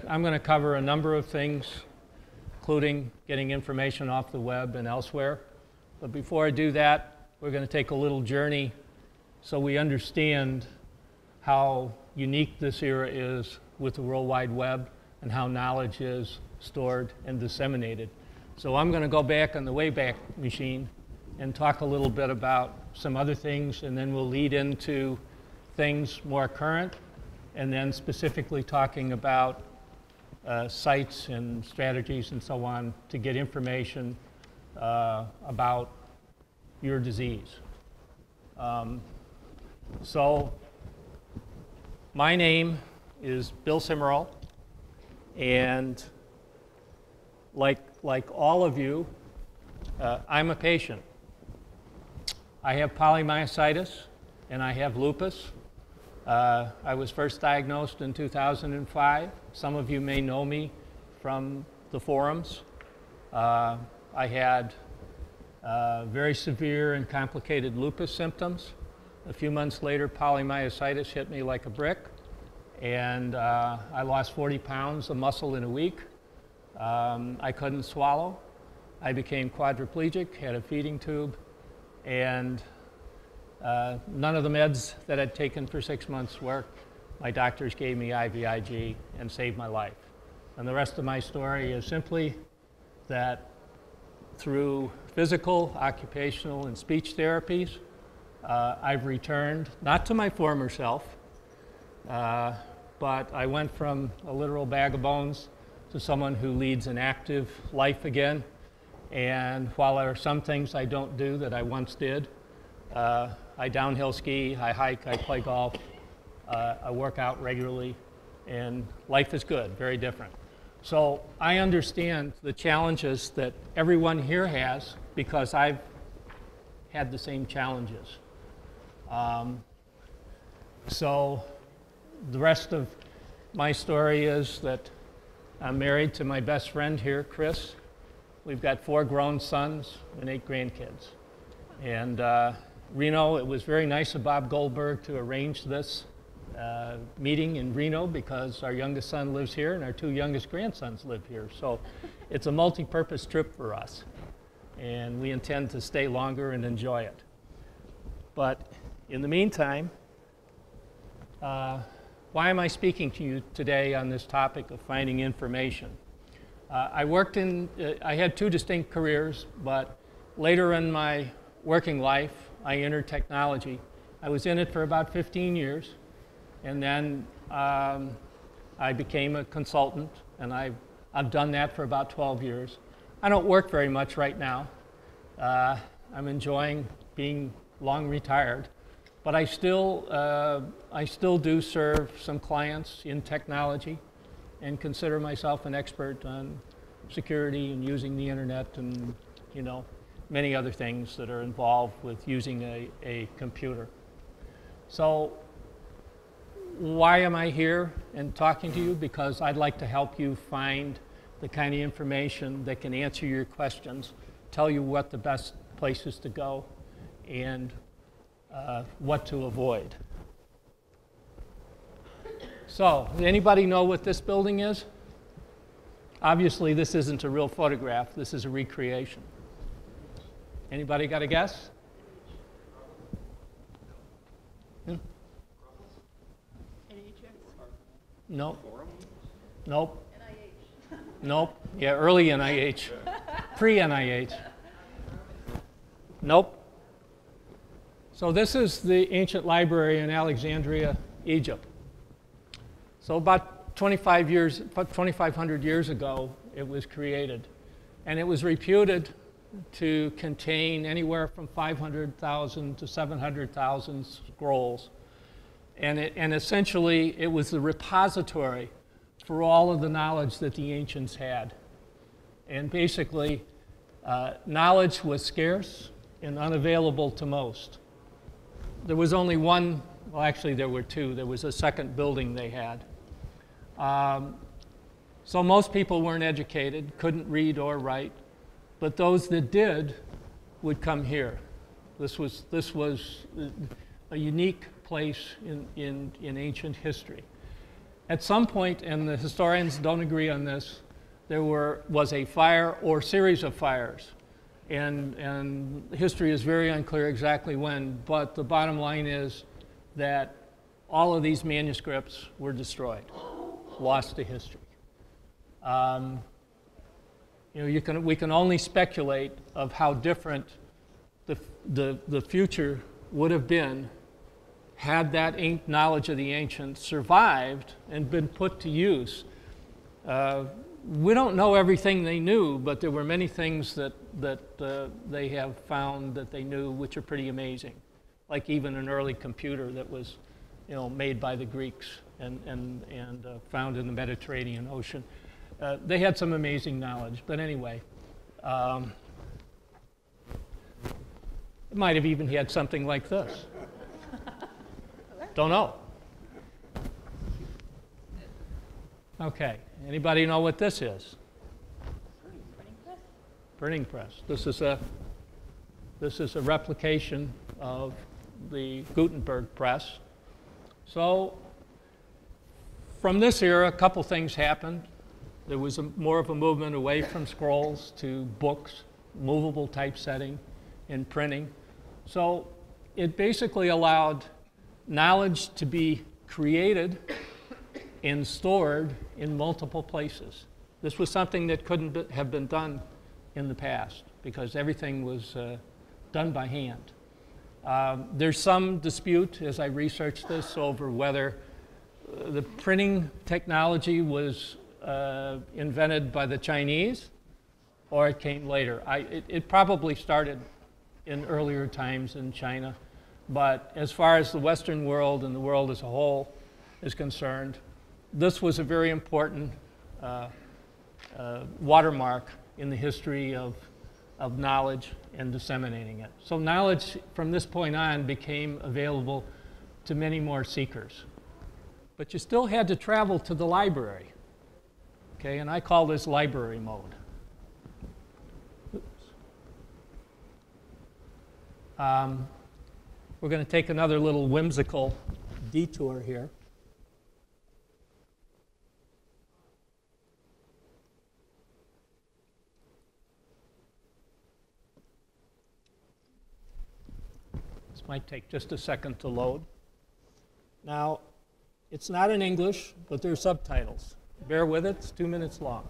I'm gonna cover a number of things, including getting information off the web and elsewhere. But before I do that, we're gonna take a little journey so we understand how unique this era is with the World Wide Web and how knowledge is stored and disseminated. So I'm gonna go back on the Wayback Machine and talk a little bit about some other things, and then we'll lead into things more current, and then specifically talking about sites and strategies and so on to get information about your disease. So my name is Bill Simeral, and like all of you, I'm a patient. I have polymyositis and I have lupus. I was first diagnosed in 2005. Some of you may know me from the forums. I had very severe and complicated lupus symptoms. A few months later, polymyositis hit me like a brick, and I lost 40 pounds of muscle in a week. I couldn't swallow. I became quadriplegic, had a feeding tube, and none of the meds that I'd taken for 6 months worked. My doctors gave me IVIG and saved my life. And the rest of my story is simply that through physical, occupational, and speech therapies, I've returned, not to my former self, but I went from a literal bag of bones to someone who leads an active life again. And while there are some things I don't do that I once did, I downhill ski, I hike, I play golf, I work out regularly, and life is good, very different. So I understand the challenges that everyone here has because I've had the same challenges. So the rest of my story is that I'm married to my best friend here, Chris. We've got 4 grown sons and 8 grandkids. And Reno, it was very nice of Bob Goldberg to arrange this meeting in Reno because our youngest son lives here and our 2 youngest grandsons live here. So it's a multi-purpose trip for us. And we intend to stay longer and enjoy it. But in the meantime, why am I speaking to you today on this topic of finding information? I had 2 distinct careers, but later in my working life, I entered technology. I was in it for about 15 years, and then I became a consultant, and I've done that for about 12 years. I don't work very much right now. I'm enjoying being long retired, but I still do serve some clients in technology and consider myself an expert on security and using the internet and, you know, many other things that are involved with using a computer. So why am I here and talking to you? Because I'd like to help you find the kind of information that can answer your questions, tell you what the best places to go, and what to avoid. So, does anybody know what this building is? Obviously, this isn't a real photograph. This is a recreation. Anybody got a guess? Nope. Nope. Nope. Yeah, early NIH. Pre-NIH. Nope. So this is the ancient library in Alexandria, Egypt. So about 2,500 years ago, it was created. And it was reputed to contain anywhere from 500,000 to 700,000 scrolls. And essentially, it was the repository for all of the knowledge that the ancients had. And basically, knowledge was scarce and unavailable to most. There was only one, well, actually there were 2. There was a second building they had. So most people weren't educated, couldn't read or write, but those that did would come here. This was a unique place in ancient history. At some point, and the historians don't agree on this, there was a fire or series of fires. And history is very unclear exactly when, but the bottom line is that all of these manuscripts were destroyed, lost to history. We can only speculate of how different the future would have been had that knowledge of the ancients survived and been put to use. We don't know everything they knew, but there were many things that they have found that they knew, which are pretty amazing. Like even an early computer that was, made by the Greeks and found in the Mediterranean Ocean. They had some amazing knowledge, but anyway. It might have even had something like this. Don't know. Okay, anybody know what this is? Printing press. This is a replication of the Gutenberg press. So from this era, a couple things happened. There was more of a movement away from scrolls to books, movable typesetting, and printing. So it basically allowed knowledge to be created and stored in multiple places. This was something that couldn't have been done in the past because everything was done by hand. There's some dispute as I researched this over whether the printing technology was invented by the Chinese or it came later. It probably started in earlier times in China, but as far as the Western world and the world as a whole is concerned, this was a very important watermark in the history of knowledge and disseminating it. So knowledge from this point on became available to many more seekers. But you still had to travel to the library, okay? And I call this library mode. We're going to take another little whimsical detour here. This might take just a second to load. Now, it's not in English, but there are subtitles. Bear with it, it's 2 minutes long.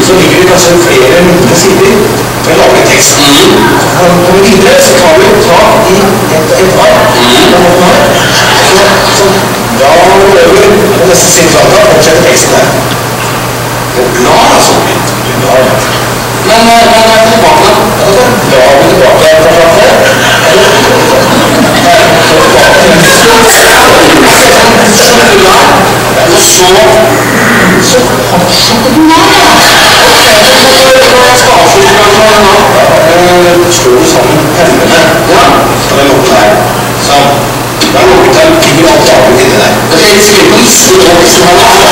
Så ligger det kanskje flere mindre sider med lagteksten. Når vi videre så tar vi tak i et ark på måten her. Så bla over på neste sideflata og fortsetter teksten her. Og bla altså. Du blar, ja. Men tilbake da? Ja, da blar vi tilbake fra flate. Og så fortsetter den her. Slår du sammen pennene, ja, så er det lukket her. Sånn. Da er lukket her, ligger alt laget inni der. Ok, jeg skal ikke miste det også. Ja, det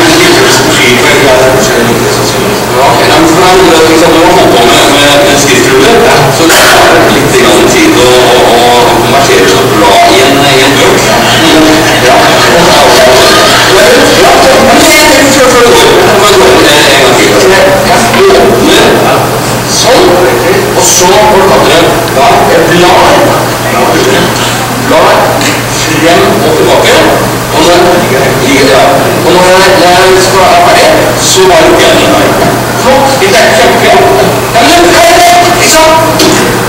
er litt som flyr, for jeg er forskjellig litt sannsynlig. Ja, ok. Men for meg, når du har holdt på med skriftruller, så det er litt grann tid å konvertere så bra i en bøk. Ja. Sånn, og så får du kalle det blar frem og tilbake, og når jeg skal være ferdig, så bare lukker jeg den her. Flott, det er kjempefint. Ja, men ikke sant?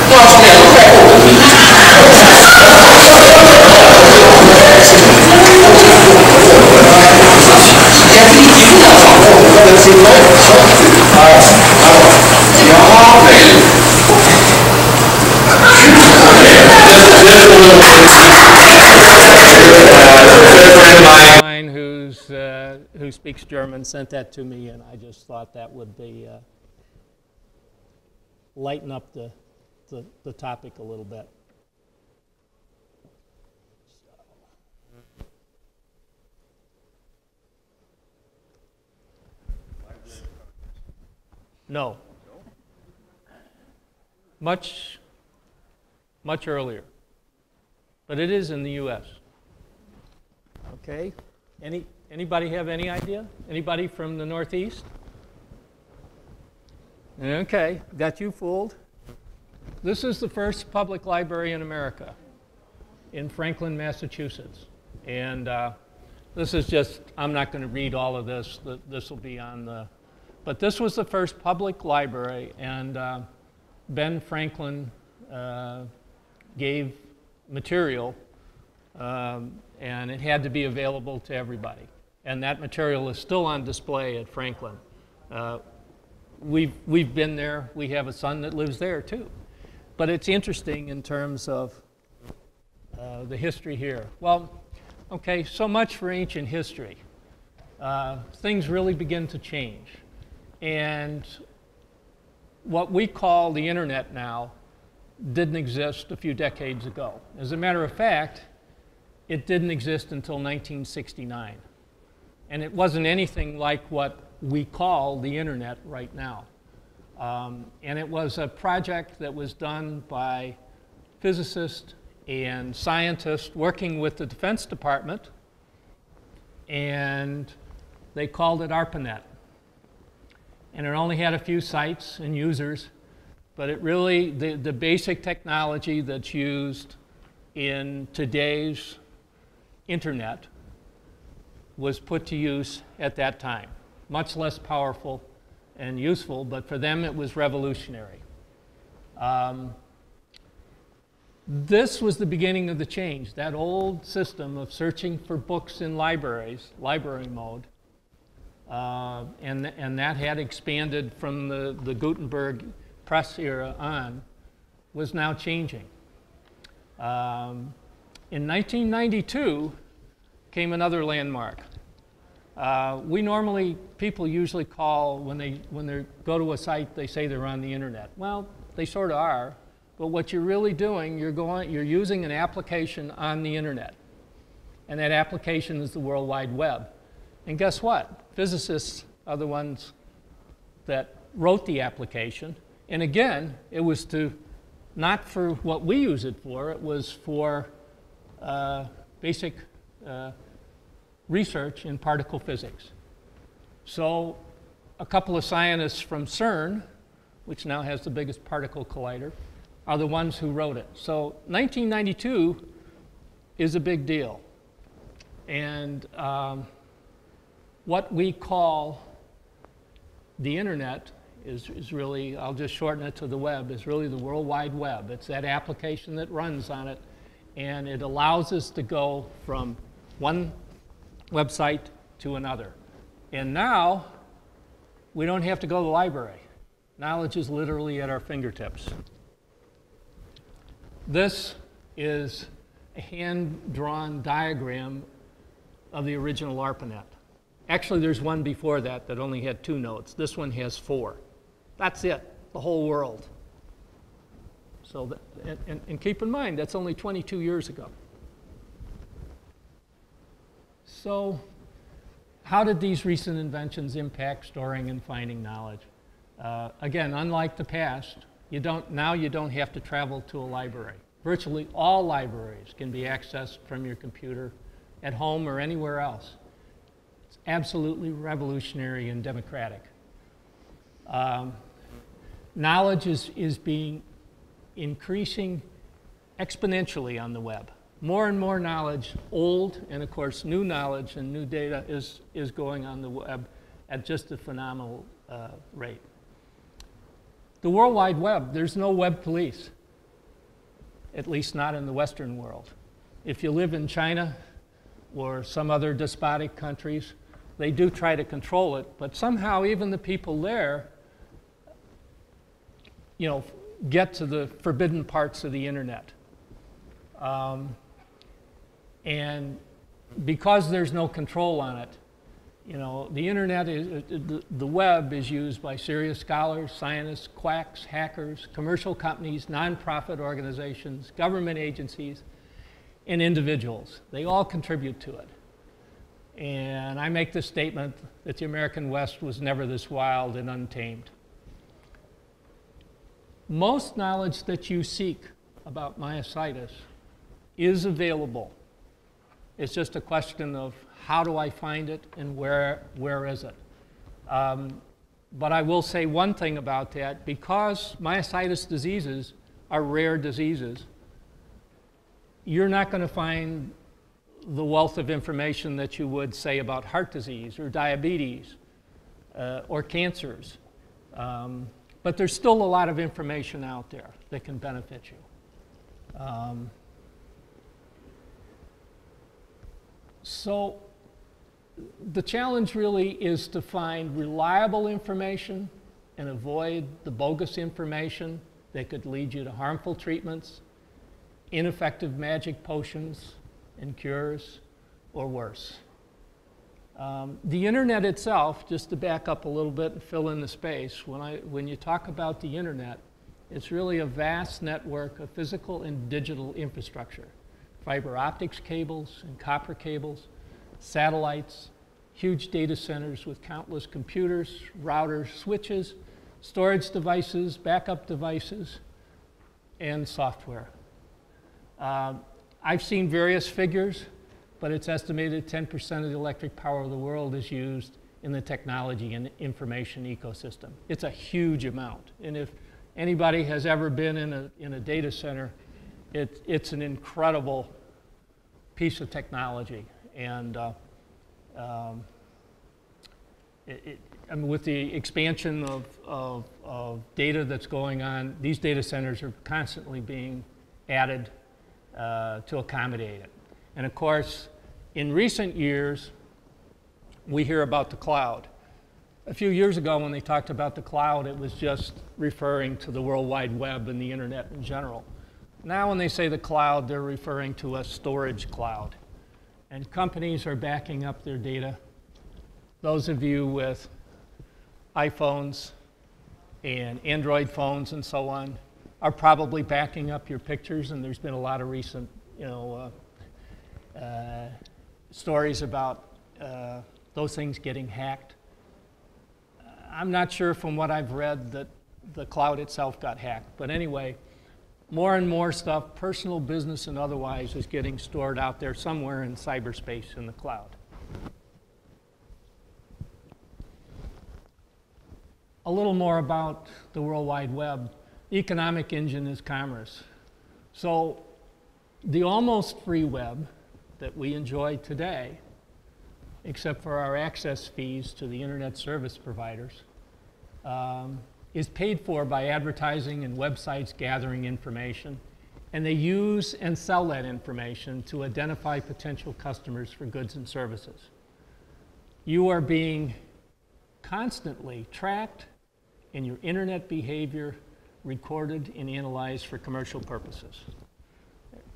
Nå er det sånn igjen, for jeg åpner den. Jeg liker den, altså. who speaks German sent that to me, and I just thought that would be lighten up the topic a little bit. No. Much earlier. But it is in the U.S. Okay. Anybody have any idea? Anybody from the Northeast? Okay, got you fooled. This is the first public library in America, in Franklin, Massachusetts. And this is just, I'm not going to read all of this. This will be on the, but this was the first public library, and Ben Franklin gave material, and it had to be available to everybody. And that material is still on display at Franklin. We've been there. We have a son that lives there too. But it's interesting in terms of the history here. Well, okay, so much for ancient history. Things really begin to change. And what we call the internet now didn't exist a few decades ago. As a matter of fact, it didn't exist until 1969. And it wasn't anything like what we call the internet right now. And it was a project that was done by physicists and scientists working with the Defense Department, and they called it ARPANET. And it only had a few sites and users, but it really, the basic technology that's used in today's internet was put to use at that time. Much less powerful and useful, but for them it was revolutionary. This was the beginning of the change. That old system of searching for books in libraries, library mode, and that had expanded from the Gutenberg press era on, was now changing. In 1992 came another landmark. People usually call, when they go to a site, they say they're on the internet. Well, they sort of are, but what you're really doing, you're using an application on the internet. And that application is the World Wide Web. And guess what? Physicists are the ones that wrote the application. And again, it was not for what we use it for, it was for basic research in particle physics. So a couple of scientists from CERN, which now has the biggest particle collider, are the ones who wrote it. So 1992 is a big deal. And what we call the internet is really, I'll just shorten it to the web, is really the World Wide Web. It's that application that runs on it, and it allows us to go from one website to another. And now, we don't have to go to the library. Knowledge is literally at our fingertips. This is a hand-drawn diagram of the original ARPANET. Actually, there's one before that that only had 2 nodes. This one has 4. That's it, the whole world. So, and keep in mind, that's only 22 years ago. So, how did these recent inventions impact storing and finding knowledge? Again, unlike the past, now you don't have to travel to a library. Virtually all libraries can be accessed from your computer at home or anywhere else. It's absolutely revolutionary and democratic. Knowledge is being increasing exponentially on the web. More and more knowledge, old and of course new knowledge and new data is going on the web at just a phenomenal rate. The World Wide Web, there's no web police, at least not in the Western world. If you live in China or some other despotic countries, they do try to control it, but somehow even the people there, get to the forbidden parts of the internet. And because there's no control on it, You know, the internet the web is used by serious scholars, scientists, quacks, hackers, commercial companies, nonprofit organizations, government agencies, and individuals. They all contribute to it. And I make the statement that the American West was never this wild and untamed. Most knowledge that you seek about myositis is available. It's just a question of how do I find it and where is it? But I will say one thing about that. Because myositis diseases are rare diseases, you're not going to find the wealth of information that you would say about heart disease or diabetes or cancers. But there's still a lot of information out there that can benefit you. So the challenge really is to find reliable information and avoid the bogus information that could lead you to harmful treatments, ineffective magic potions and cures, or worse. The internet itself, just to back up a little bit and fill in the space, when you talk about the internet, it's really a vast network of physical and digital infrastructure. Fiber optics cables and copper cables, satellites, huge data centers with countless computers, routers, switches, storage devices, backup devices, and software. I've seen various figures, but it's estimated 10% of the electric power of the world is used in the technology and information ecosystem. It's a huge amount. And if anybody has ever been in a data center, it's an incredible piece of technology. And I mean, with the expansion of data that's going on, these data centers are constantly being added to accommodate it. And of course, in recent years, we hear about the cloud. A few years ago, when they talked about the cloud, it was just referring to the World Wide Web and the internet in general. Now, when they say the cloud, they're referring to a storage cloud. And companies are backing up their data. Those of you with iPhones and Android phones and so on are probably backing up your pictures, and there's been a lot of recent, stories about those things getting hacked. I'm not sure from what I've read that the cloud itself got hacked, but anyway, more and more stuff, personal, business, and otherwise, is getting stored out there somewhere in cyberspace in the cloud. A little more about the World Wide Web. The economic engine is commerce. So the almost free web that we enjoy today, except for our access fees to the internet service providers, is paid for by advertising and websites gathering information, and they use and sell that information to identify potential customers for goods and services. You are being constantly tracked, and your internet behavior recorded and analyzed for commercial purposes.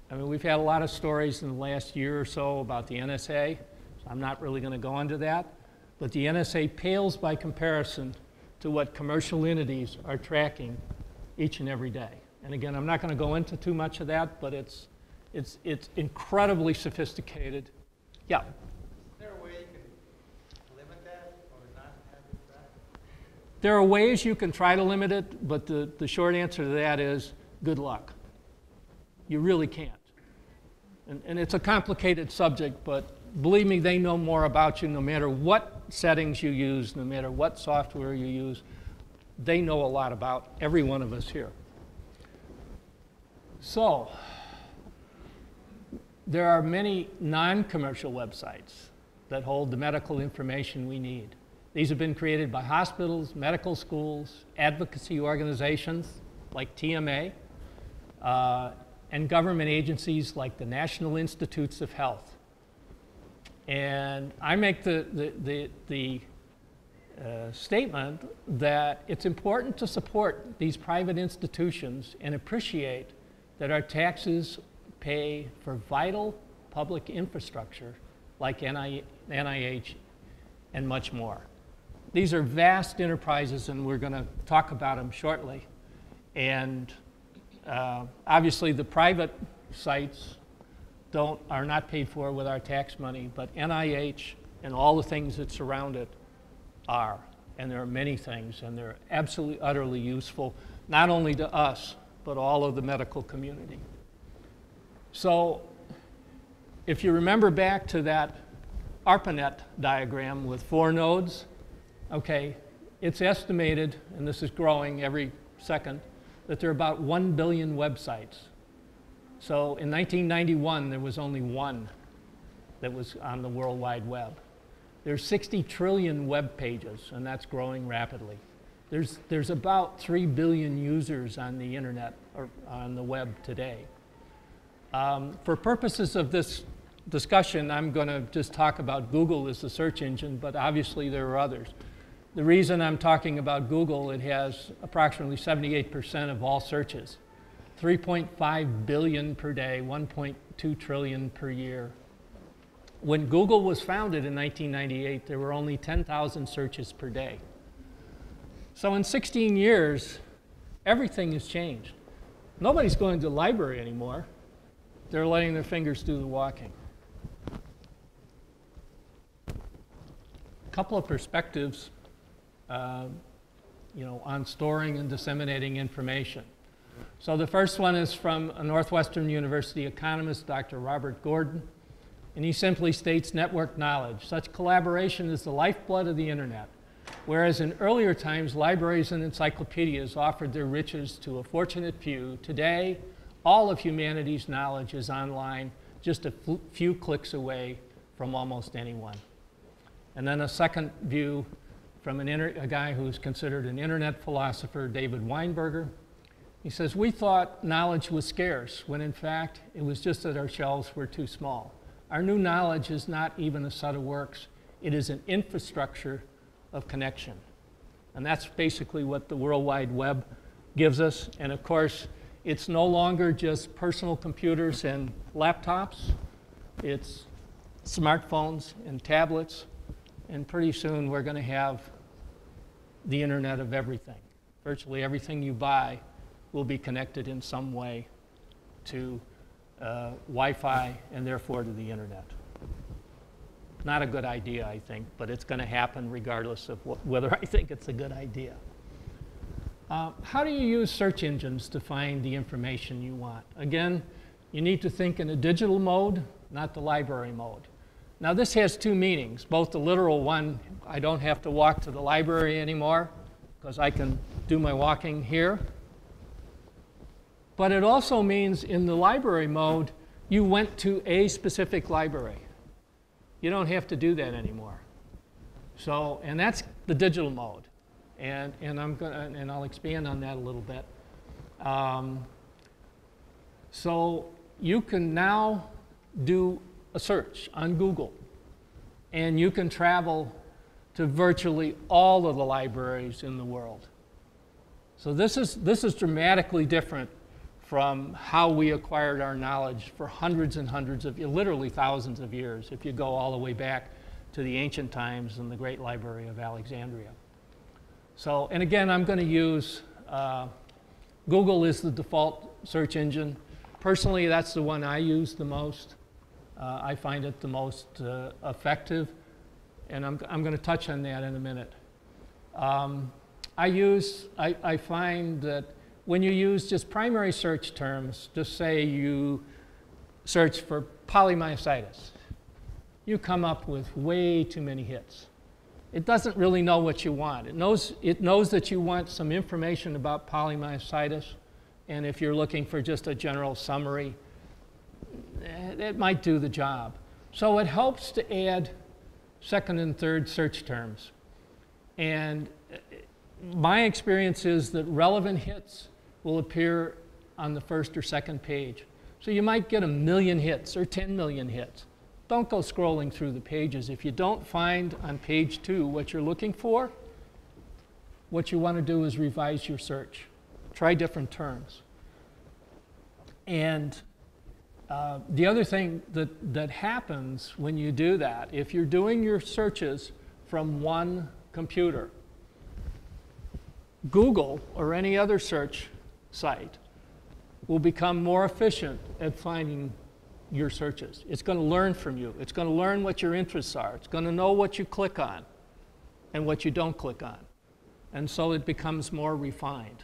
I mean, we've had a lot of stories in the last year or so about the NSA, so I'm not really going to go into that, but the NSA pales by comparison to what commercial entities are tracking each and every day. And again, I'm not going to go into too much of that, but it's incredibly sophisticated. Yeah? Is there a way you can limit that or not have it tracked? There are ways you can try to limit it, but the short answer to that is good luck. You really can't. And it's a complicated subject, but believe me, they know more about you no matter what settings you use, no matter what software you use. They know a lot about every one of us here. So, there are many non-commercial websites that hold the medical information we need. These have been created by hospitals, medical schools, advocacy organizations like TMA, and government agencies like the National Institutes of Health. And I make the statement that it's important to support these private institutions and appreciate that our taxes pay for vital public infrastructure like NIH and much more. These are vast enterprises, and we're going to talk about them shortly. And obviously, the private sites are not paid for with our tax money, but NIH and all the things that surround it are. And there are many things, and they're absolutely, utterly useful, not only to us, but all of the medical community. So if you remember back to that ARPANET diagram with 4 nodes, okay, it's estimated, and this is growing every second, that there are about 1 billion websites. So in 1991, there was only 1 that was on the World Wide Web. There's 60 trillion web pages, and that's growing rapidly. There's about 3 billion users on the internet or on the web today. For purposes of this discussion, I'm going to just talk about Google as the search engine, but obviously there are others. The reason I'm talking about Google, it has approximately 78% of all searches, 3.5 billion per day, 1.2 trillion per year. When Google was founded in 1998, there were only 10,000 searches per day. So in 16 years, everything has changed. Nobody's going to the library anymore. They're letting their fingers do the walking. A couple of perspectives on storing and disseminating information. So the first one is from a Northwestern University economist, Dr. Robert Gordon, and he simply states network knowledge. Such collaboration is the lifeblood of the internet. Whereas in earlier times, libraries and encyclopedias offered their riches to a fortunate few, today, all of humanity's knowledge is online, just a few clicks away from almost anyone. And then a second view from a guy who's considered an internet philosopher, David Weinberger. He says, we thought knowledge was scarce, when in fact, it was just that our shelves were too small. Our new knowledge is not even a set of works. It is an infrastructure of connection. And that's basically what the World Wide Web gives us. And of course, it's no longer just personal computers and laptops. It's smartphones and tablets. And pretty soon, we're going to have the internet of everything. Virtually everything you buy will be connected in some way to Wi-Fi and therefore to the internet. Not a good idea, I think, but it's going to happen regardless of whether I think it's a good idea. How do you use search engines to find the information you want? Again, you need to think in a digital mode, not the library mode. Now this has 2 meanings, both the literal one, I don't have to walk to the library anymore because I can do my walking here. But it also means in the library mode, you went to a specific library. You don't have to do that anymore. So, and that's the digital mode. And I'll expand on that a little bit. So you can now do a search on Google, and you can travel to virtually all of the libraries in the world. So this is dramatically different from how we acquired our knowledge for hundreds and hundreds of, literally thousands of years, if you go all the way back to the ancient times and the Great Library of Alexandria. So, and again, I'm going to use Google is the default search engine. Personally, that's the one I use the most. I find it the most effective, and I'm going to touch on that in a minute. I find that when you use just primary search terms, just say you search for polymyositis, you come up with way too many hits. It doesn't really know what you want. It knows that you want some information about polymyositis, and if you're looking for just a general summary, it might do the job. So it helps to add second and third search terms. And my experience is that relevant hits will appear on the first or second page. So you might get 1 million hits or 10 million hits. Don't go scrolling through the pages. If you don't find on page 2 what you're looking for, what you want to do is revise your search. Try different terms. And the other thing that happens when you do that, if you're doing your searches from one computer. Google or any other search site will become more efficient at finding your searches. It's going to learn from you. It's going to learn what your interests are. It's going to know what you click on and what you don't click on. And so it becomes more refined.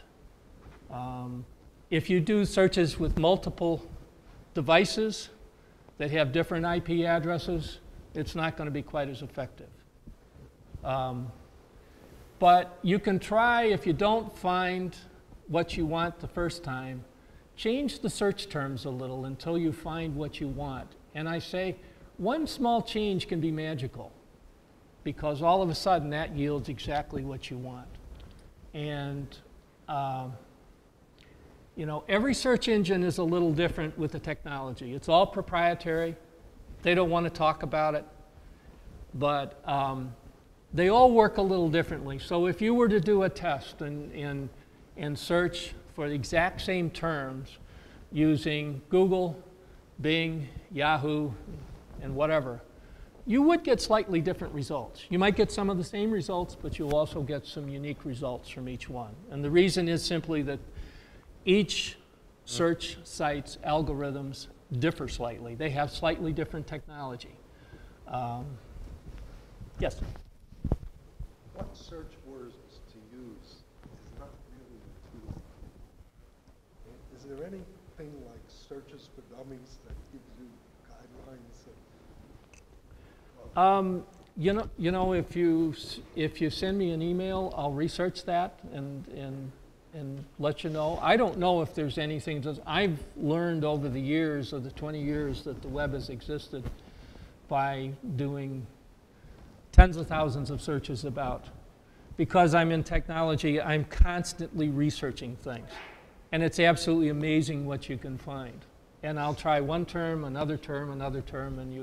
If you do searches with multiple devices that have different IP addresses, it's not going to be quite as effective. But you can try, if you don't find what you want the first time, change the search terms a little until you find what you want. And I say, one small change can be magical, because all of a sudden that yields exactly what you want. And you know, every search engine is a little different with the technology. It's all proprietary. They don't want to talk about it. But they all work a little differently. So if you were to do a test and search for the exact same terms using Google, Bing, Yahoo, and whatever, you would get slightly different results. You might get some of the same results, but you'll also get some unique results from each one. And the reason is simply that each search site's algorithms differ slightly. They have slightly different technology. Yes? What search words to use is not really intuitive. Is there anything like Searches for Dummies that gives you guidelines? You know, if you send me an email, I'll research that and let you know. I don't know if there's anything. I've learned over the years, of the 20 years that the web has existed, by doing tens of thousands of searches about. Because I'm in technology, I'm constantly researching things. And it's absolutely amazing what you can find. And I'll try one term, another term, and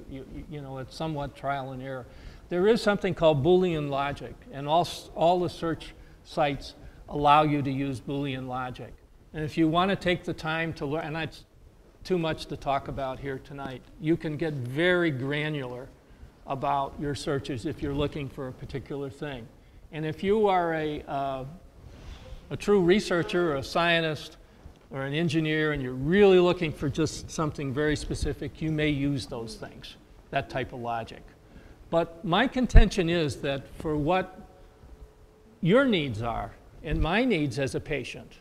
you know, it's somewhat trial and error. There is something called Boolean logic, and all the search sites allow you to use Boolean logic. And if you want to take the time to learn, and that's too much to talk about here tonight, you can get very granular about your searches if you're looking for a particular thing. And if you are a true researcher or a scientist or an engineer and you're really looking for just something very specific, you may use those things, that type of logic. But my contention is that for what your needs are and my needs as a patient,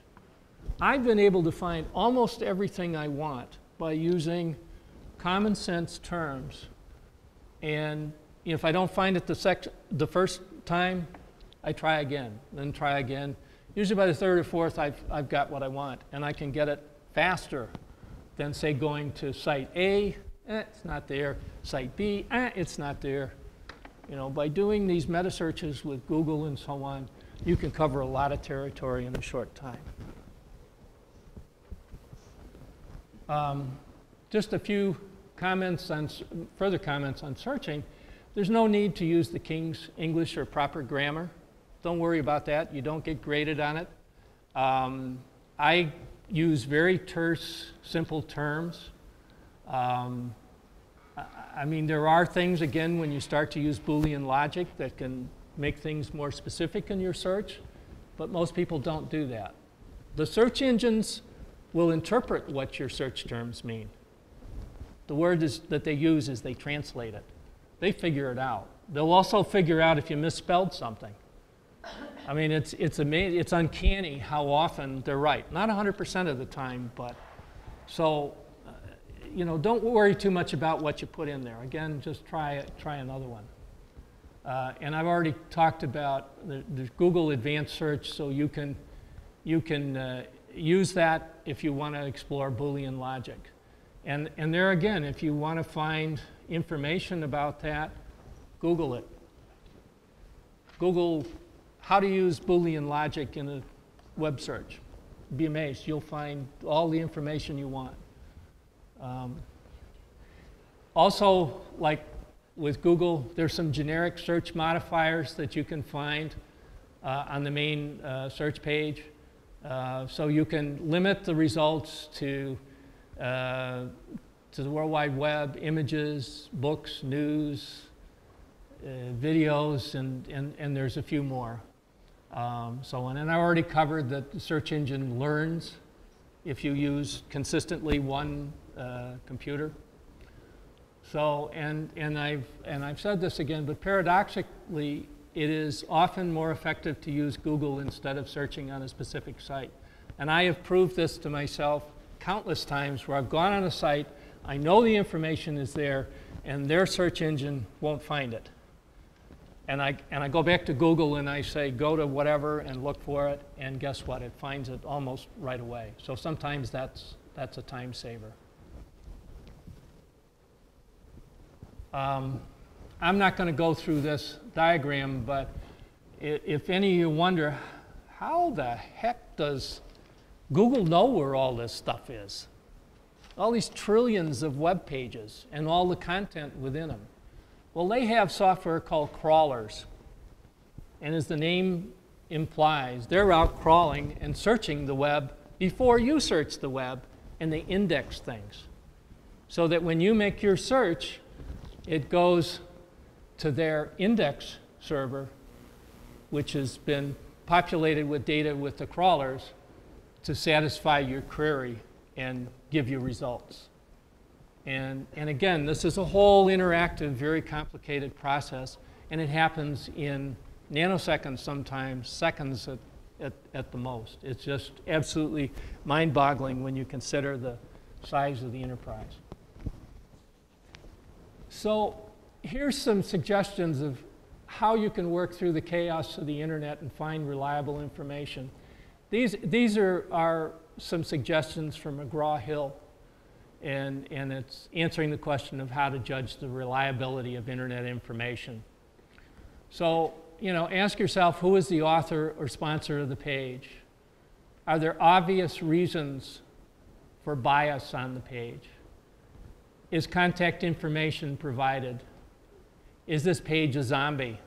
I've been able to find almost everything I want by using common sense terms. And if I don't find it the first time, I try again, then try again. Usually by the third or fourth, I've got what I want, and I can get it faster than, say, going to site A, it's not there. Site B, it's not there. You know, by doing these meta searches with Google and so on, you can cover a lot of territory in a short time. Just a few comments on, further comments on searching. There's no need to use the King's English or proper grammar. Don't worry about that. You don't get graded on it. I use very terse, simple terms. I mean, there are things, again, when you start to use Boolean logic that can make things more specific in your search, but most people don't do that. The search engines will interpret what your search terms mean. The word that they use is they translate it. They figure it out. They'll also figure out if you misspelled something. I mean, it's amazing, it's uncanny how often they're right. Not 100% of the time, but so, you know, don't worry too much about what you put in there. Again, just try another one. And I've already talked about the Google Advanced Search, so you can use that if you want to explore Boolean logic. And there again, if you want to find information about that, Google it. Google how to use Boolean logic in a web search. Be amazed. You'll find all the information you want. Also, like with Google, there's some generic search modifiers that you can find on the main search page. So you can limit the results to the World Wide Web, images, books, news, videos, and there's a few more. And I already covered that the search engine learns if you use consistently one computer. So, and I've said this again, but paradoxically, it is often more effective to use Google instead of searching on a specific site. And I have proved this to myself countless times where I've gone on a site, I know the information is there, and their search engine won't find it. And I go back to Google and I say, go to whatever and look for it, and guess what? It finds it almost right away. So sometimes that's a time saver. I'm not going to go through this diagram, but if any of you wonder, how the heck does Google know where all this stuff is? All these trillions of web pages and all the content within them. Well, they have software called crawlers. And as the name implies, they're out crawling and searching the web before you search the web, and they index things. So that when you make your search, it goes to their index server, which has been populated with data with the crawlers to satisfy your query and give you results. And again, this is a whole interactive, very complicated process, and it happens in nanoseconds sometimes, seconds at the most. It's just absolutely mind-boggling when you consider the size of the enterprise. So here's some suggestions of how you can work through the chaos of the internet and find reliable information. These are some suggestions from McGraw-Hill, and it's answering the question of how to judge the reliability of internet information. So, ask yourself, who is the author or sponsor of the page? Are there obvious reasons for bias on the page? Is contact information provided? Is this page a zombie?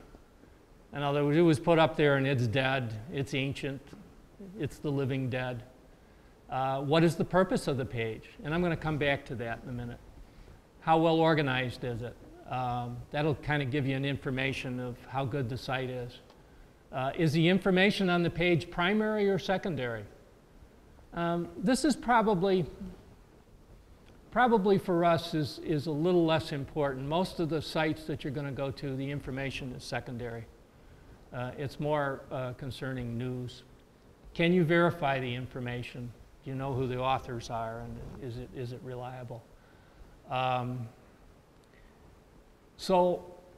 In other words, it was put up there and it's dead, it's ancient, it's the living dead. What is the purpose of the page? And I'm going to come back to that in a minute. How well organized is it? That'll kind of give you an information of how good the site is. Is the information on the page primary or secondary? This is probably for us is a little less important. Most of the sites that you're going to go to, the information is secondary. It's more concerning news. Can you verify the information? Do you know who the authors are, and is it reliable? And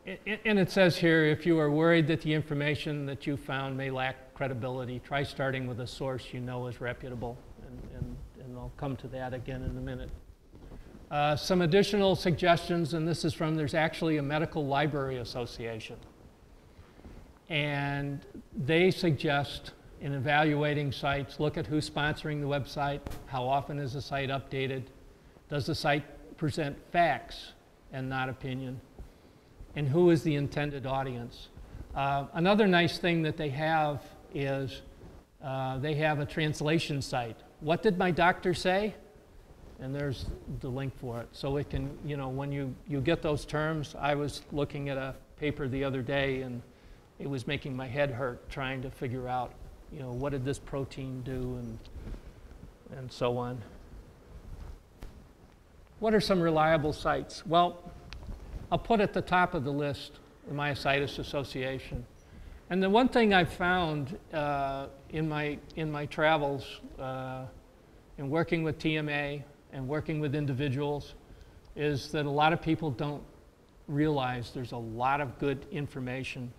it says here, if you are worried that the information that you found may lack credibility, try starting with a source you know is reputable, and I'll come to that again in a minute. Some additional suggestions, and this is from, there's actually a Medical Library Association. And they suggest, in evaluating sites, look at who's sponsoring the website, how often is the site updated, does the site present facts and not opinion, and who is the intended audience. Another nice thing that they have is they have a translation site. What did my doctor say? And there's the link for it. So it can, when you get those terms, I was looking at a paper the other day and it was making my head hurt trying to figure out, what did this protein do and so on. What are some reliable sites? Well, I'll put at the top of the list the Myositis Association. And the one thing I've found in my travels in working with TMA and working with individuals is that a lot of people don't realize there's a lot of good information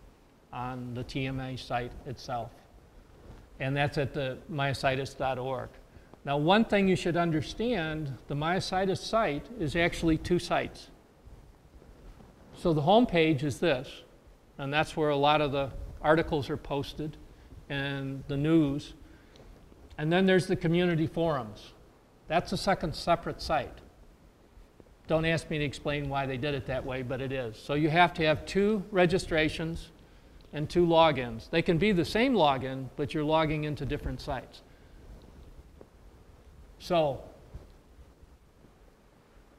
on the TMA site itself. And that's at the myositis.org. Now, one thing you should understand, the Myositis site is actually two sites. So the home page is this, and that's where a lot of the articles are posted and the news. And then there's the community forums. That's a second separate site. Don't ask me to explain why they did it that way, but it is. So you have to have two registrations and two logins. They can be the same login, but you're logging into different sites. So,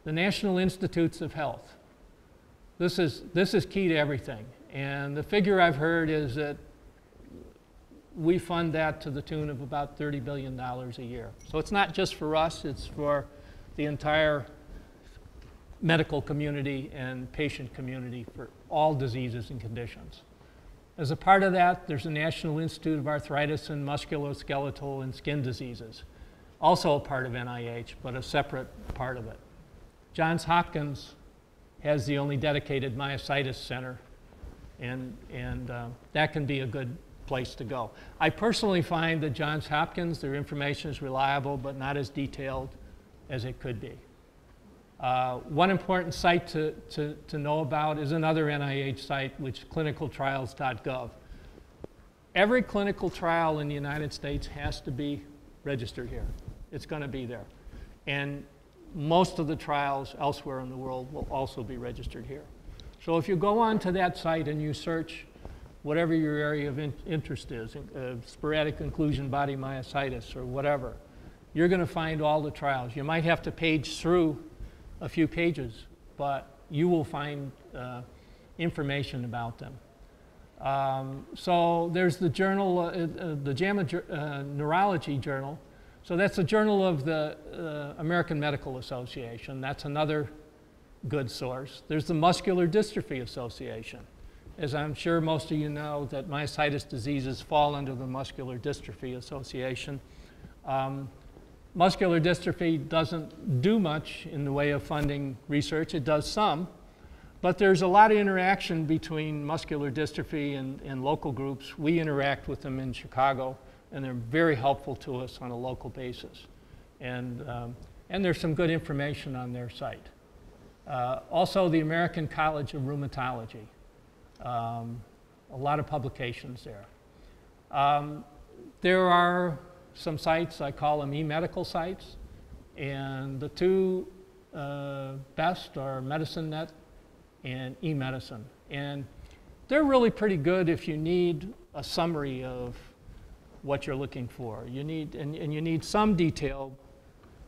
the National Institutes of Health. This is key to everything. And the figure I've heard is that we fund that to the tune of about $30 billion a year. So it's not just for us, it's for the entire medical community and patient community for all diseases and conditions. As a part of that, there's a National Institute of Arthritis and Musculoskeletal and Skin Diseases, also a part of NIH, but a separate part of it. Johns Hopkins has the only dedicated myositis center, and that can be a good place to go. I personally find that Johns Hopkins, their information is reliable, but not as detailed as it could be. One important site to know about is another NIH site, which is clinicaltrials.gov. Every clinical trial in the United States has to be registered here. It's going to be there. And most of the trials elsewhere in the world will also be registered here. So if you go on to that site and you search whatever your area of interest is, sporadic inclusion body myositis or whatever, you're going to find all the trials. You might have to page through a few pages, but you will find information about them. So there's the journal, the JAMA Neurology Journal. So that's a journal of the American Medical Association. That's another good source. There's the Muscular Dystrophy Association. As I'm sure most of you know, that myositis diseases fall under the Muscular Dystrophy Association. Muscular dystrophy doesn't do much in the way of funding research. It does some, but there's a lot of interaction between muscular dystrophy and local groups. We interact with them in Chicago, and they're very helpful to us on a local basis. And there's some good information on their site. Also, the American College of Rheumatology. A lot of publications there. There are some sites, I call them e-medical sites, and the two best are MedicineNet and eMedicine. And they're really pretty good if you need a summary of what you're looking for. You need, and you need some detail,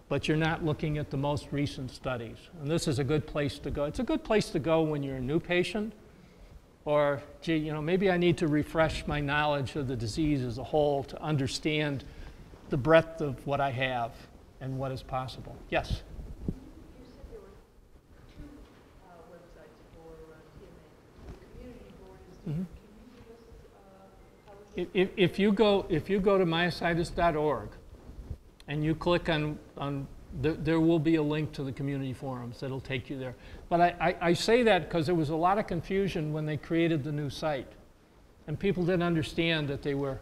but you're not looking at the most recent studies. And this is a good place to go. It's a good place to go when you're a new patient, or, gee, you know, maybe I need to refresh my knowledge of the disease as a whole to understand the breadth of what I have and what is possible. Yes? You said there were two websites for TMA. The community board is different. Can you give us how If you go to myositis.org and you click on there will be a link to the community forums that'll take you there. But I say that because there was a lot of confusion when they created the new site. And people didn't understand that they were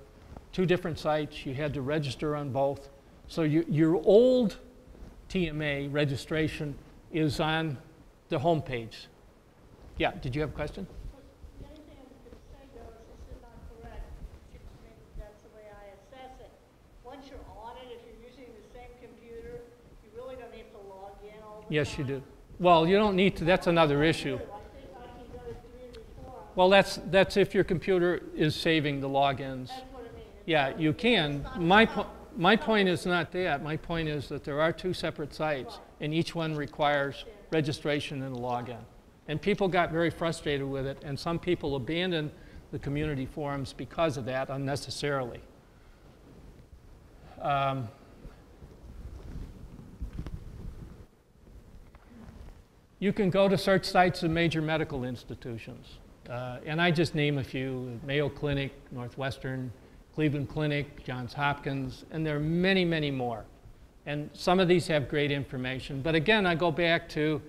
two different sites. You had to register on both. So your old TMA registration is on the home page. Yeah, did you have a question? The only thing I was going to say, though, is this is not correct. Maybe that's the way I assess it. Once you're on it, if you're using the same computer, you really don't have to log in all the time. Yes, you do. Well, you don't need to. That's another issue. I think I can go to community forum. Well, that's if your computer is saving the logins. That's what I mean. Yeah, you can. My point is not that. My point is that there are two separate sites, and each one requires registration and a login. And people got very frustrated with it, and some people abandoned the community forums because of that unnecessarily. You can go to search sites of major medical institutions. And I just name a few: Mayo Clinic, Northwestern, Cleveland Clinic, Johns Hopkins, and there are many, many more. And some of these have great information. But again, I go back to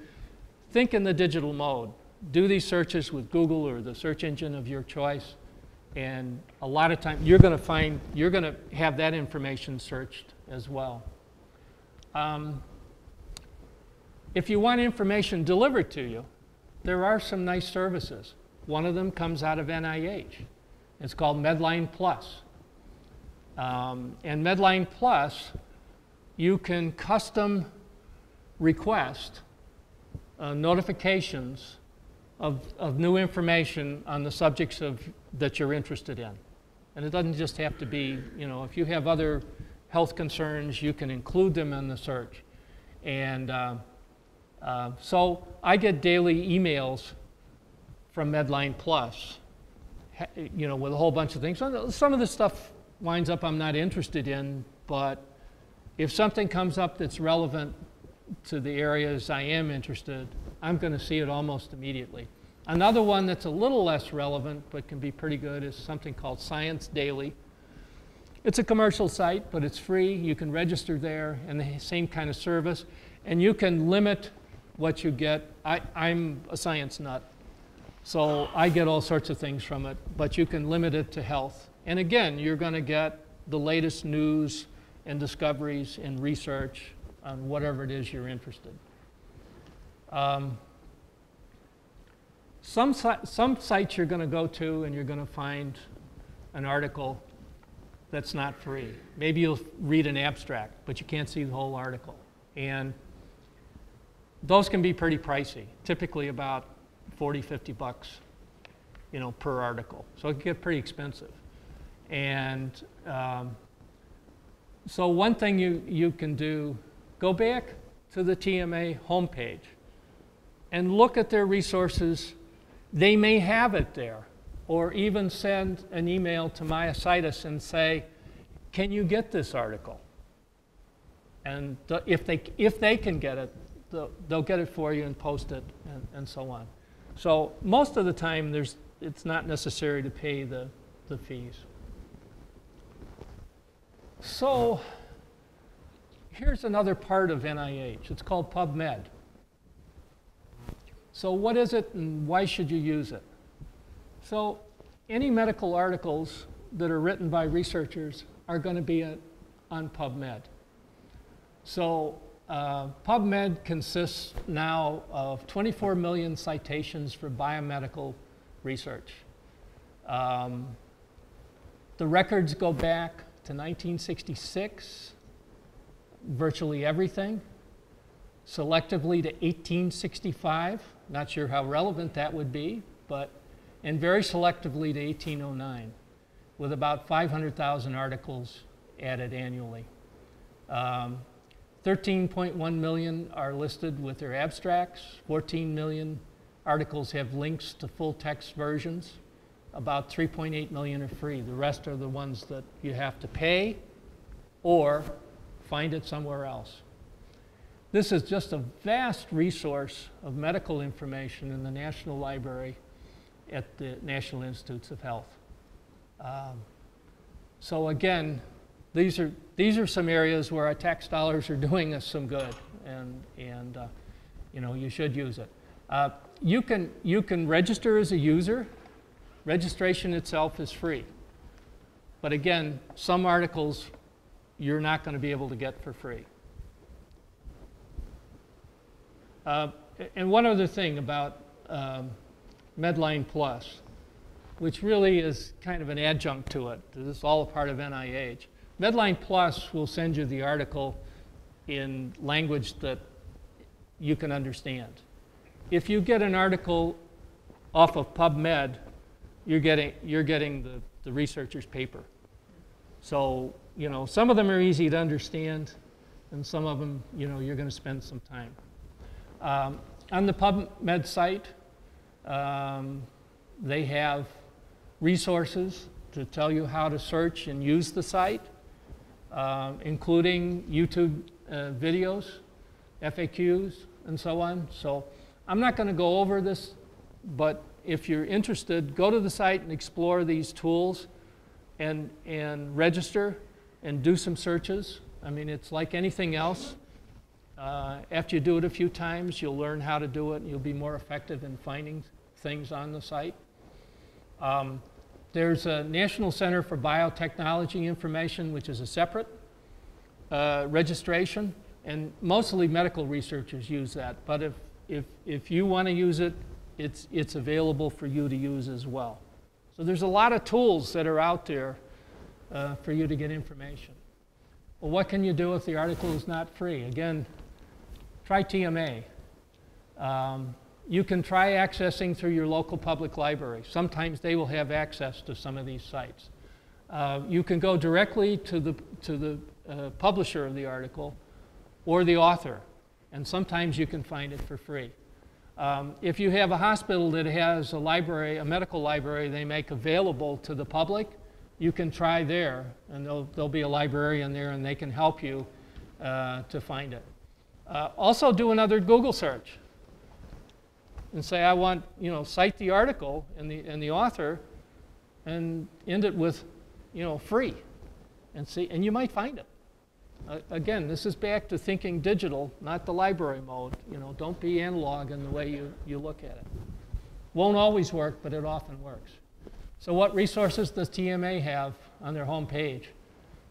think in the digital mode. Do these searches with Google or the search engine of your choice. And a lot of times you're going to have that information searched as well. If you want information delivered to you, there are some nice services. One of them comes out of NIH. It's called Medline Plus. And Medline Plus, you can custom request notifications of new information on the subjects that you're interested in. And it doesn't just have to be, you know, if you have other health concerns, you can include them in the search. And so I get daily emails from Medline Plus, you know, with a whole bunch of things. Some of the stuff winds up I'm not interested in, but if something comes up that's relevant to the areas I am interested, I'm going to see it almost immediately. Another one that's a little less relevant but can be pretty good is something called Science Daily. It's a commercial site, but it's free. You can register there and the same kind of service. And you can limit what you get. I'm a science nut, so I get all sorts of things from it, but you can limit it to health. And again, you're going to get the latest news and discoveries and research on whatever it is you're interested. Some sites you're going to go to and you're going to find an article that's not free. Maybe you'll read an abstract, but you can't see the whole article. And those can be pretty pricey, typically about 40, 50 bucks, you know, per article. So it can get pretty expensive. And so one thing you can do, go back to the TMA homepage and look at their resources. They may have it there, or even send an email to Myositis and say, can you get this article? And if they can get it, they'll get it for you and post it and so on. So most of the time, it's not necessary to pay the fees. So here's another part of NIH. It's called Pubmed. So what is it and why should you use it? So any medical articles that are written by researchers are going to be on Pubmed. So Pubmed consists now of 24 million citations for biomedical research. The records go back to 1966, virtually everything, selectively to 1865. Not sure how relevant that would be, and very selectively to 1809, with about 500,000 articles added annually. 13.1 million are listed with their abstracts. 14 million articles have links to full text versions. About 3.8 million are free. The rest are the ones that you have to pay or find it somewhere else. This is just a vast resource of medical information in the National Library at the National Institutes of Health. So again, these are some areas where our tax dollars are doing us some good, and you know, you should use it. You can register as a user. Registration itself is free, but again, some articles you're not going to be able to get for free. And one other thing about Medline Plus, which really is kind of an adjunct to it. This is all a part of NIH. Medline Plus will send you the article in language that you can understand. If you get an article off of Pubmed, you're getting the researcher's paper. So, you know, some of them are easy to understand, and some of them, you know, you're going to spend some time. On the Pubmed site, they have resources to tell you how to search and use the site, including YouTube videos, FAQs, and so on. So I'm not going to go over this, but if you're interested, go to the site and explore these tools and register and do some searches. I mean, it's like anything else. After you do it a few times, you'll learn how to do it, and you'll be more effective in finding things on the site. There's a National Center for Biotechnology Information, which is a separate registration, and mostly medical researchers use that. But if you want to use it, it's available for you to use as well. So there's a lot of tools that are out there for you to get information. Well, what can you do if the article is not free? Again, try TMA. You can try accessing through your local public library. Sometimes they will have access to some of these sites. You can go directly to the publisher of the article or the author, and sometimes you can find it for free. If you have a hospital that has a library, a medical library they make available to the public, you can try there, and there'll be a librarian there, and they can help you to find it. Also do another Google search and say, I want, cite the article and the author and end it with, free, and see, and you might find it. Again, this is back to thinking digital, not the library mode. Don't be analog in the way you look at it. Won't always work, but it often works. So what resources does TMA have on their home page?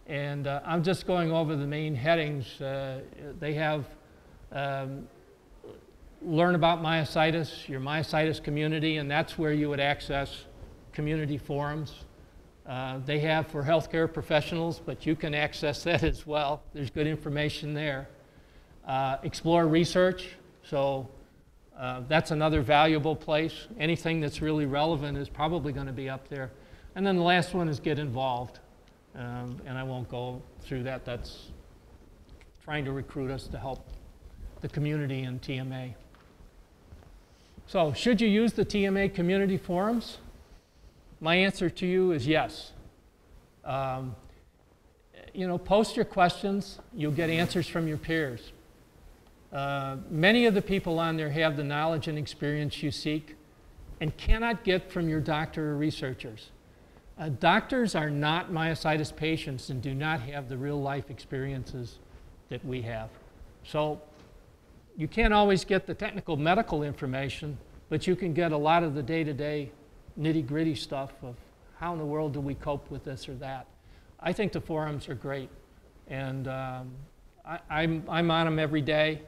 And I'm just going over the main headings. They have learn about myositis, your myositis community, and that's where you would access community forums. They have for healthcare professionals, but you can access that as well. There's good information there. Explore research, so that's another valuable place. Anything that's really relevant is probably going to be up there. And then the last one is get involved. And I won't go through that. That's trying to recruit us to help the community in TMA. So should you use the TMA community forums? My answer to you is yes. Post your questions. You'll get answers from your peers. Many of the people on there have the knowledge and experience you seek and cannot get from your doctor or researchers. Doctors are not myositis patients and do not have the real-life experiences that we have. So you can't always get the technical medical information, but you can get a lot of the day-to-day nitty-gritty stuff of how in the world do we cope with this or that. I think the forums are great, and I'm on them every day,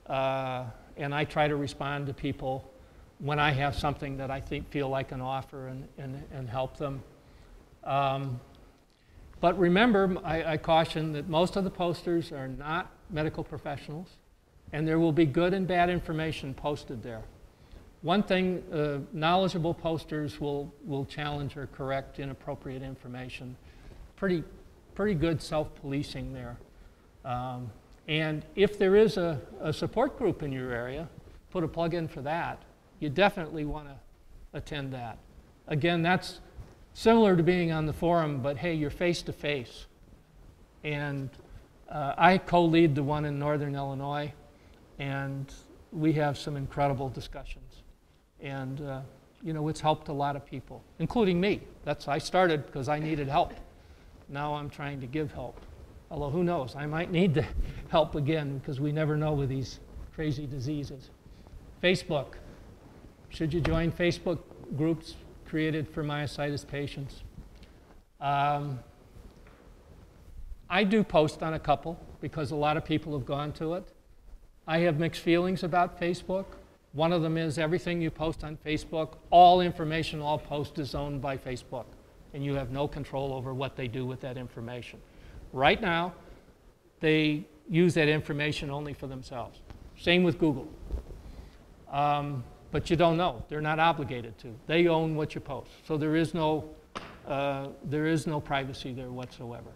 and I try to respond to people when I have something that I feel like an offer and help them. But remember, I caution that most of the posters are not medical professionals, and there will be good and bad information posted there. One thing, knowledgeable posters will challenge or correct inappropriate information. Pretty good self-policing there. And if there is a support group in your area, put a plug in for that. You definitely want to attend that. Again, that's similar to being on the forum, but hey, you're face-to-face. And I co-lead the one in Northern Illinois, and we have some incredible discussions. And it's helped a lot of people, including me. I started because I needed help. Now I'm trying to give help. Although who knows, I might need the help again because we never know with these crazy diseases. Facebook. Should you join Facebook groups created for myositis patients? I do post on a couple because a lot of people have gone to it. I have mixed feelings about Facebook. One of them is everything you post on Facebook, all information, all post is owned by Facebook, and you have no control over what they do with that information. Right now, they use that information only for themselves. Same with Google. But you don't know. They're not obligated to. They own what you post. So there is no privacy there whatsoever.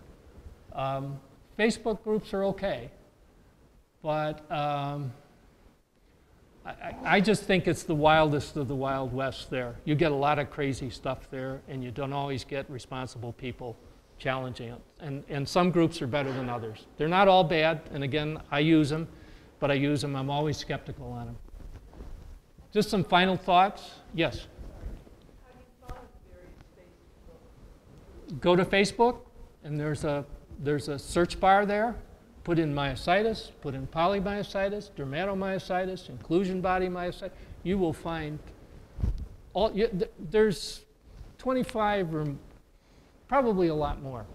Facebook groups are okay, but I just think it's the wildest of the Wild West there. You get a lot of crazy stuff there, and you don't always get responsible people challenging it. And some groups are better than others. They're not all bad, and again, I use them, but I use them. I'm always skeptical on them. Just some final thoughts? Yes? How do you find various Facebook? Go to Facebook, and there's a search bar there. Put in myositis, put in polymyositis, dermatomyositis, inclusion body myositis. You will find there's 25 or probably a lot more.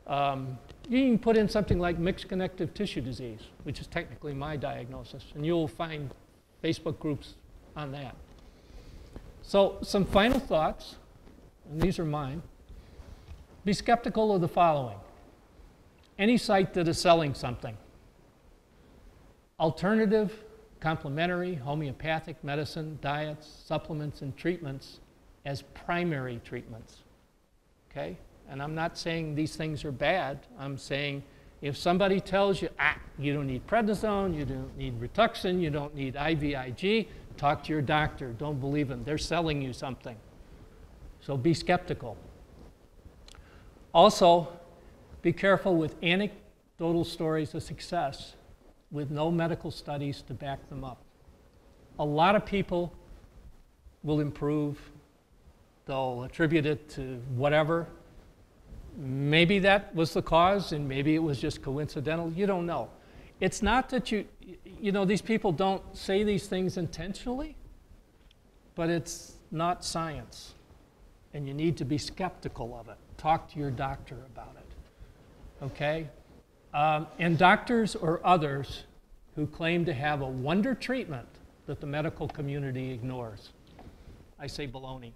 You can put in something like mixed connective tissue disease, which is technically my diagnosis, and you'll find Facebook groups on that. So some final thoughts, and these are mine. Be skeptical of the following. Any site that is selling something. Alternative, complementary, homeopathic medicine, diets, supplements, and treatments as primary treatments. Okay? And I'm not saying these things are bad. I'm saying If somebody tells you, you don't need prednisone, you don't need Rituxan, you don't need IVIG, talk to your doctor. Don't believe them. They're selling you something. So be skeptical. Also, be careful with anecdotal stories of success with no medical studies to back them up. A lot of people will improve. They'll attribute it to whatever. Maybe that was the cause, and maybe it was just coincidental. You don't know. It's not that you know, these people don't say these things intentionally, but it's not science. And you need to be skeptical of it. Talk to your doctor about it, okay? And doctors or others who claim to have a wonder treatment that the medical community ignores, I say baloney.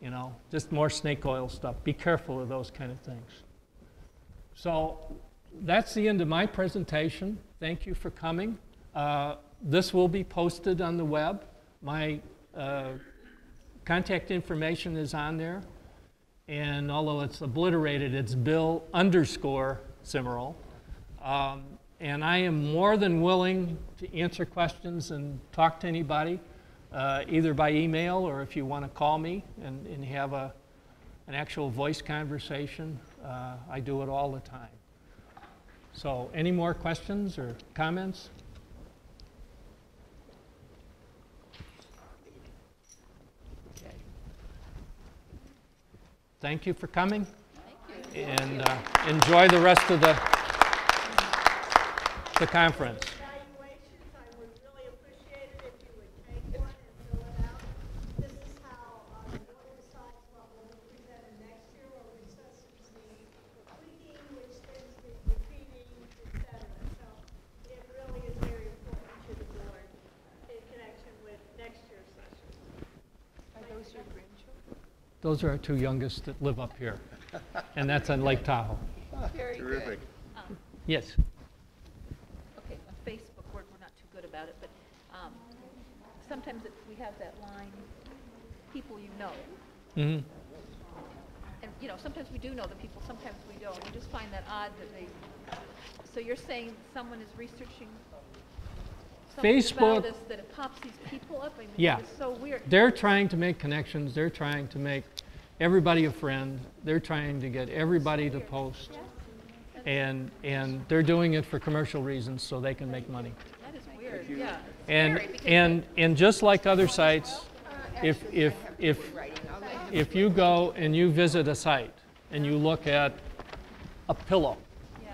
You know, just more snake oil stuff. Be careful of those kind of things. So that's the end of my presentation. Thank you for coming. This will be posted on the web. My contact information is on there. And although it's obliterated, it's Bill _Simeral. And I am more than willing to answer questions and talk to anybody. Either by email or if you want to call me and have an actual voice conversation. I do it all the time. So any more questions or comments? Okay. Thank you for coming. Thank you. And enjoy the rest of the conference. Evaluations, I would really appreciate it if you would take one and fill it out. This is how the board decides what will be presented next year, or recesses need tweaking, which things need repeating, et cetera. So it really is very important to the board in connection with next year's session. Are those your grandchildren? Those are our two youngest that live up here. And that's on Lake Tahoe. Very Terrific. good. Yes. Okay, on Facebook, we're not too good about it, but sometimes we have that line, people you know. Mm-hmm. And, you know, sometimes we do know the people, sometimes we don't. I just find that odd that they, so you're saying someone is researching something Facebook- about us that it pops these people up? I mean, Yeah. it's so weird. They're trying to make connections. They're trying to make everybody a friend. They're trying to get everybody to post. And they're doing it for commercial reasons so they can make money. That is weird, yeah. It's And scary because and just like other sites, if you go and you visit a site and you look at a pillow, yeah.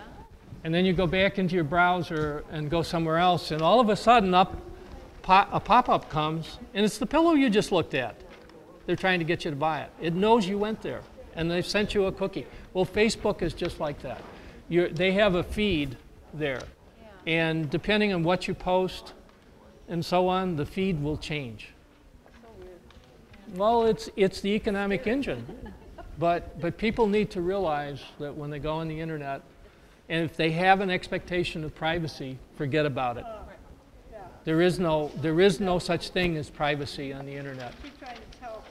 and then you go back into your browser and go somewhere else, and all of a sudden a pop-up comes, and it's the pillow you just looked at. They're trying to get you to buy it. It knows you went there, and they've sent you a cookie. Well, Facebook is just like that. They have a feed there, and depending on what you post and so on, the feed will change. So weird. Well, it's the economic engine, but people need to realize that when they go on the internet, and if they have an expectation of privacy, forget about it. There is no such thing as privacy on the internet. Keep trying to tell